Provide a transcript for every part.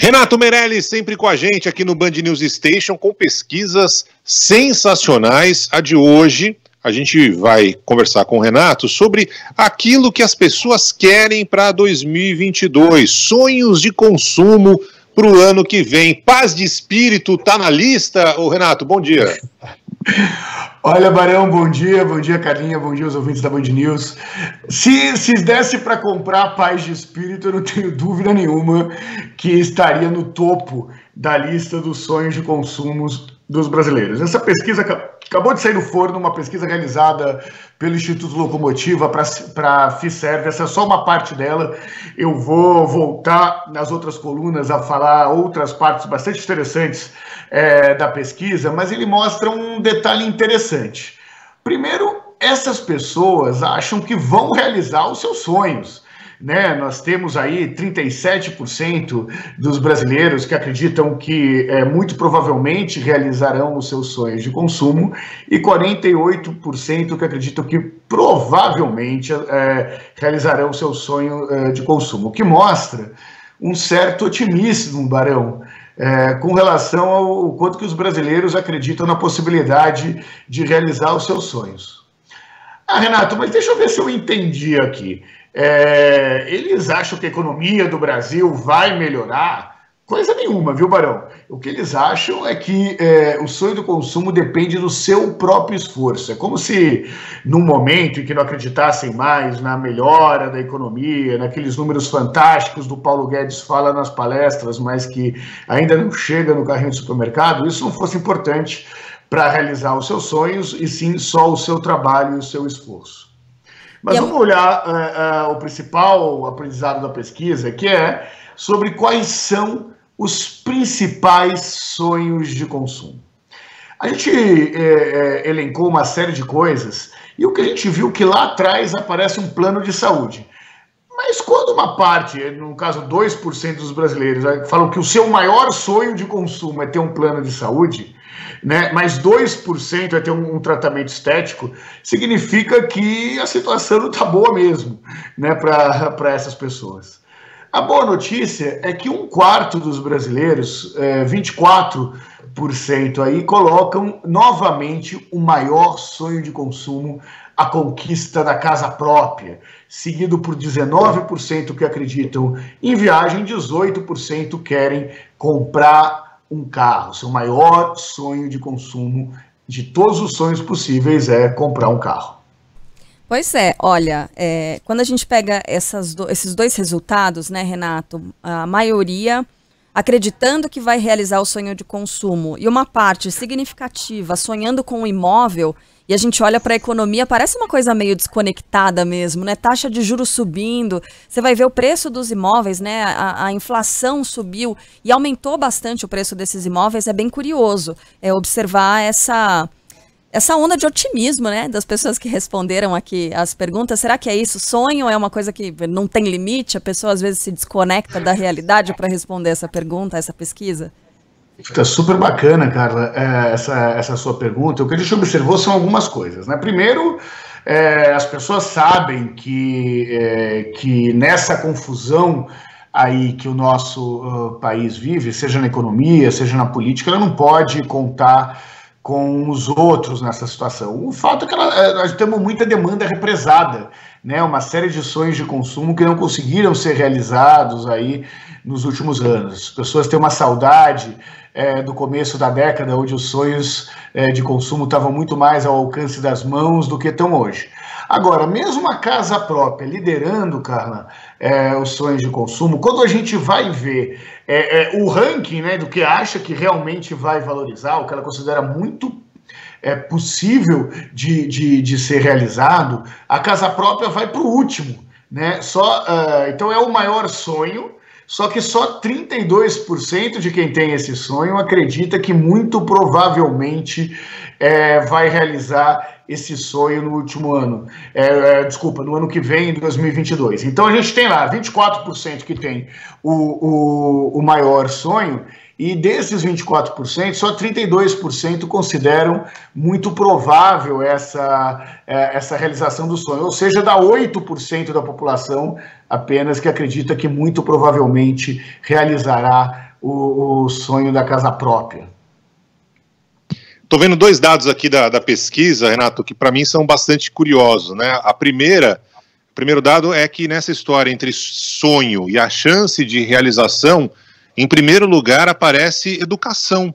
Renato Meirelles sempre com a gente aqui no Band News Station com pesquisas sensacionais. A de hoje, a gente vai conversar com o Renato sobre aquilo que as pessoas querem para 2022, sonhos de consumo para o ano que vem. Paz de espírito está na lista? Ô Renato, bom dia. Olha, Barão, bom dia Carlinha, bom dia aos ouvintes da Band News. Se desse para comprar paz de espírito, eu não tenho dúvida nenhuma que estaria no topo da lista dos sonhos de consumo dos brasileiros. Essa pesquisa acabou de sair do forno, uma pesquisa realizada pelo Instituto Locomotiva para a Fiserv. Essa é só uma parte dela. Eu vou voltar nas outras colunas a falar outras partes bastante interessantes da pesquisa, mas ele mostra um detalhe interessante. Primeiro, essas pessoas acham que vão realizar os seus sonhos, né? Nós temos aí 37% dos brasileiros que acreditam que muito provavelmente realizarão os seus sonhos de consumo e 48% que acreditam que provavelmente realizarão o seu sonho de consumo, o que mostra um certo otimismo, Barão, com relação ao quanto que os brasileiros acreditam na possibilidade de realizar os seus sonhos. Renato, mas deixa eu ver se eu entendi aqui. Eles acham que a economia do Brasil vai melhorar? Coisa nenhuma, viu, Barão? O que eles acham é que o sonho do consumo depende do seu próprio esforço. É como se, num momento em que não acreditassem mais na melhora da economia, naqueles números fantásticos do Paulo Guedes fala nas palestras, mas que ainda não chega no carrinho de supermercado, isso não fosse importante para realizar os seus sonhos, e sim só o seu trabalho e o seu esforço. Mas vamos olhar o principal aprendizado da pesquisa, que é sobre quais são os principais sonhos de consumo. A gente elencou uma série de coisas, e o que a gente viu que lá atrás aparece um plano de saúde. Mas quando uma parte, no caso 2% dos brasileiros, falam que o seu maior sonho de consumo é ter um plano de saúde, né, mas 2% é ter um tratamento estético, significa que a situação não está boa mesmo, né, para essas pessoas. A boa notícia é que 1/4 dos brasileiros, 24% aí, colocam novamente o maior sonho de consumo, a conquista da casa própria, seguido por 19% que acreditam em viagem, 18% querem comprar um carro. Seu maior sonho de consumo de todos os sonhos possíveis é comprar um carro. Pois é, olha, quando a gente pega esses dois resultados, né, Renato, a maioria acreditando que vai realizar o sonho de consumo e uma parte significativa sonhando com um imóvel, e a gente olha para a economia, parece uma coisa meio desconectada mesmo, né? Taxa de juros subindo, você vai ver o preço dos imóveis, né? A inflação subiu e aumentou bastante o preço desses imóveis, é bem curioso observar essa onda de otimismo, né? Das pessoas que responderam aqui as perguntas. Será que é isso? Sonho é uma coisa que não tem limite? A pessoa às vezes se desconecta da realidade para responder essa pergunta, essa pesquisa? Fica super bacana, Carla, essa sua pergunta. O que a gente observou são algumas coisas, né? Primeiro, as pessoas sabem que nessa confusão aí que o nosso país vive, seja na economia, seja na política, ela não pode contar com os outros nessa situação. O fato é que nós temos muita demanda represada, né? Uma série de sonhos de consumo que não conseguiram ser realizados aí nos últimos anos. As pessoas têm uma saudade do começo da década, onde os sonhos de consumo estavam muito mais ao alcance das mãos do que estão hoje. Agora, mesmo a casa própria liderando, Carla, os sonhos de consumo, quando a gente vai ver o ranking, né, do que acha que realmente vai valorizar, o que ela considera muito possível de ser realizado, a casa própria vai para o último, né? Então é o maior sonho, só que só 32% de quem tem esse sonho acredita que muito provavelmente vai realizar esse sonho no último ano, no ano que vem, em 2022. Então a gente tem lá 24% que tem o maior sonho, e desses 24%, só 32% consideram muito provável essa realização do sonho, ou seja, dá 8% da população apenas que acredita que muito provavelmente realizará o sonho da casa própria. Estou vendo dois dados aqui da pesquisa, Renato, que para mim são bastante curiosos, né? O primeiro dado é que nessa história entre sonho e a chance de realização, em primeiro lugar aparece educação,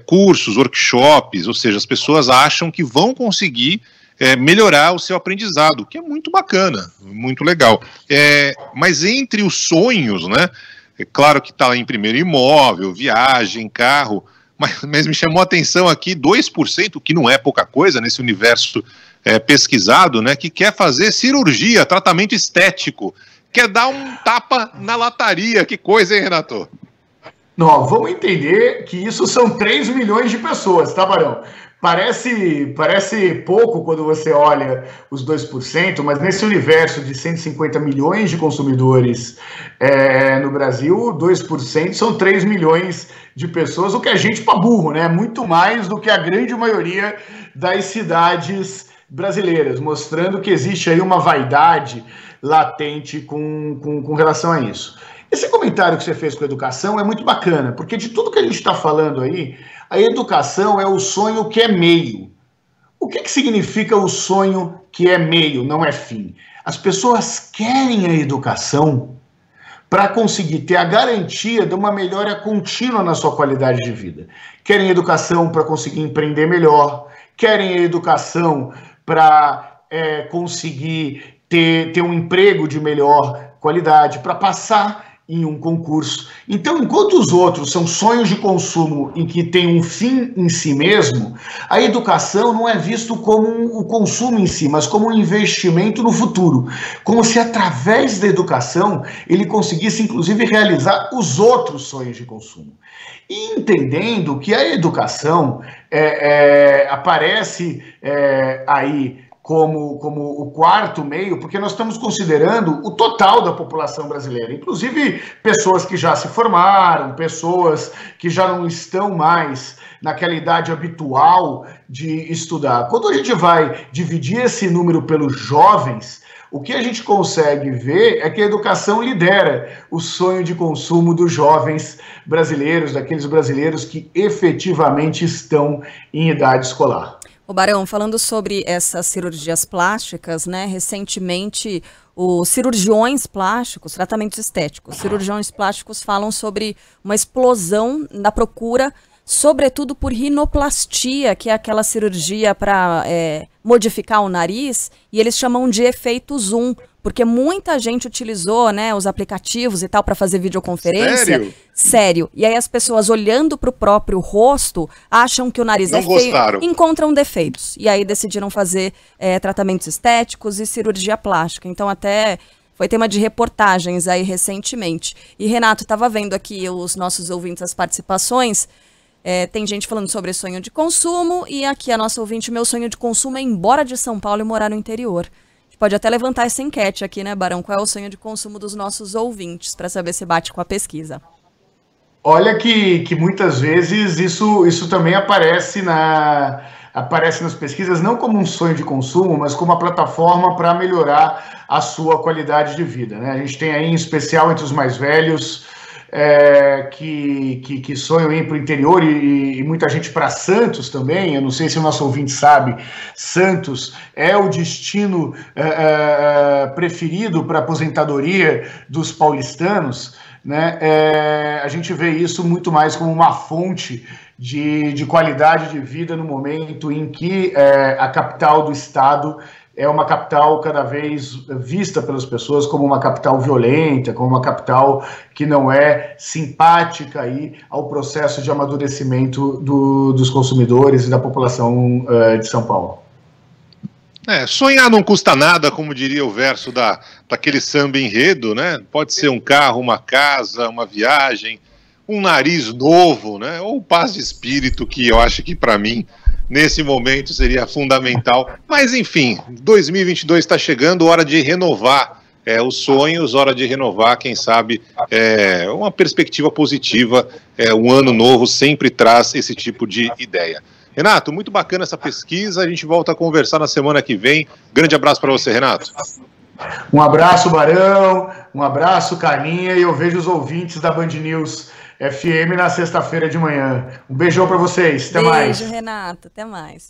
cursos, workshops, ou seja, as pessoas acham que vão conseguir melhorar o seu aprendizado, que é muito bacana, muito legal. Mas entre os sonhos, né? É claro que está lá em primeiro imóvel, viagem, carro, mas me chamou a atenção aqui 2%, que não é pouca coisa nesse universo pesquisado, né, que quer fazer cirurgia, tratamento estético, quer dar um tapa na lataria. Que coisa, hein, Renato? Não, vamos entender que isso são 3 milhões de pessoas, tá, Barão? Parece pouco quando você olha os 2%, mas nesse universo de 150 milhões de consumidores no Brasil, 2% são 3 milhões de pessoas, o que é gente para burro, né? Muito mais do que a grande maioria das cidades brasileiras, mostrando que existe aí uma vaidade latente com relação a isso. Esse comentário que você fez com a educação é muito bacana, porque de tudo que a gente está falando aí, a educação é o sonho que é meio. O que significa o sonho que é meio, não é fim? As pessoas querem a educação para conseguir ter a garantia de uma melhora contínua na sua qualidade de vida. Querem educação para conseguir empreender melhor, querem a educação para conseguir ter um emprego de melhor qualidade, para passar em um concurso. Então, enquanto os outros são sonhos de consumo em que tem um fim em si mesmo, a educação não é visto como o consumo em si, mas como um investimento no futuro. Como se através da educação ele conseguisse, inclusive, realizar os outros sonhos de consumo. E entendendo que a educação aparece aí como o quarto meio, porque nós estamos considerando o total da população brasileira, inclusive pessoas que já se formaram, pessoas que já não estão mais naquela idade habitual de estudar. Quando a gente vai dividir esse número pelos jovens, o que a gente consegue ver é que a educação lidera o sonho de consumo dos jovens brasileiros, daqueles brasileiros que efetivamente estão em idade escolar. O Barão, falando sobre essas cirurgias plásticas, né, recentemente os cirurgiões plásticos, tratamentos estéticos, cirurgiões plásticos falam sobre uma explosão na procura, sobretudo por rinoplastia, que é aquela cirurgia para modificar o nariz, e eles chamam de efeito zoom, porque muita gente utilizou, né, os aplicativos e tal para fazer videoconferência. Sério? Sério. E aí as pessoas olhando para o próprio rosto acham que o nariz é feio, encontram defeitos. E aí decidiram fazer tratamentos estéticos e cirurgia plástica. Então até foi tema de reportagens aí recentemente. E Renato, estava vendo aqui os nossos ouvintes, as participações. Tem gente falando sobre sonho de consumo e aqui a nossa ouvinte, meu sonho de consumo é ir embora de São Paulo e morar no interior. Pode até levantar essa enquete aqui, né, Barão? Qual é o sonho de consumo dos nossos ouvintes, para saber se bate com a pesquisa. Olha que muitas vezes isso também aparece nas pesquisas, não como um sonho de consumo, mas como uma plataforma para melhorar a sua qualidade de vida, né? A gente tem aí, em especial entre os mais velhos, que sonham em ir para o interior e muita gente para Santos também. Eu não sei se o nosso ouvinte sabe, Santos é o destino preferido para aposentadoria dos paulistanos, né? A gente vê isso muito mais como uma fonte de qualidade de vida no momento em que a capital do estado é uma capital cada vez vista pelas pessoas como uma capital violenta, como uma capital que não é simpática aí ao processo de amadurecimento dos consumidores e da população de São Paulo. Sonhar não custa nada, como diria o verso daquele samba enredo, né? Pode ser um carro, uma casa, uma viagem, um nariz novo, né? Ou paz de espírito, que eu acho que para mim nesse momento seria fundamental. Mas enfim, 2022 está chegando, hora de renovar os sonhos, hora de renovar, quem sabe, uma perspectiva positiva. Um ano novo sempre traz esse tipo de ideia. Renato, muito bacana essa pesquisa, a gente volta a conversar na semana que vem. Grande abraço para você, Renato. Um abraço, Barão. Um abraço, Carlinha, e eu vejo os ouvintes da Band News FM na sexta-feira de manhã. Um beijão para vocês, até mais. Beijo, Renato, até mais.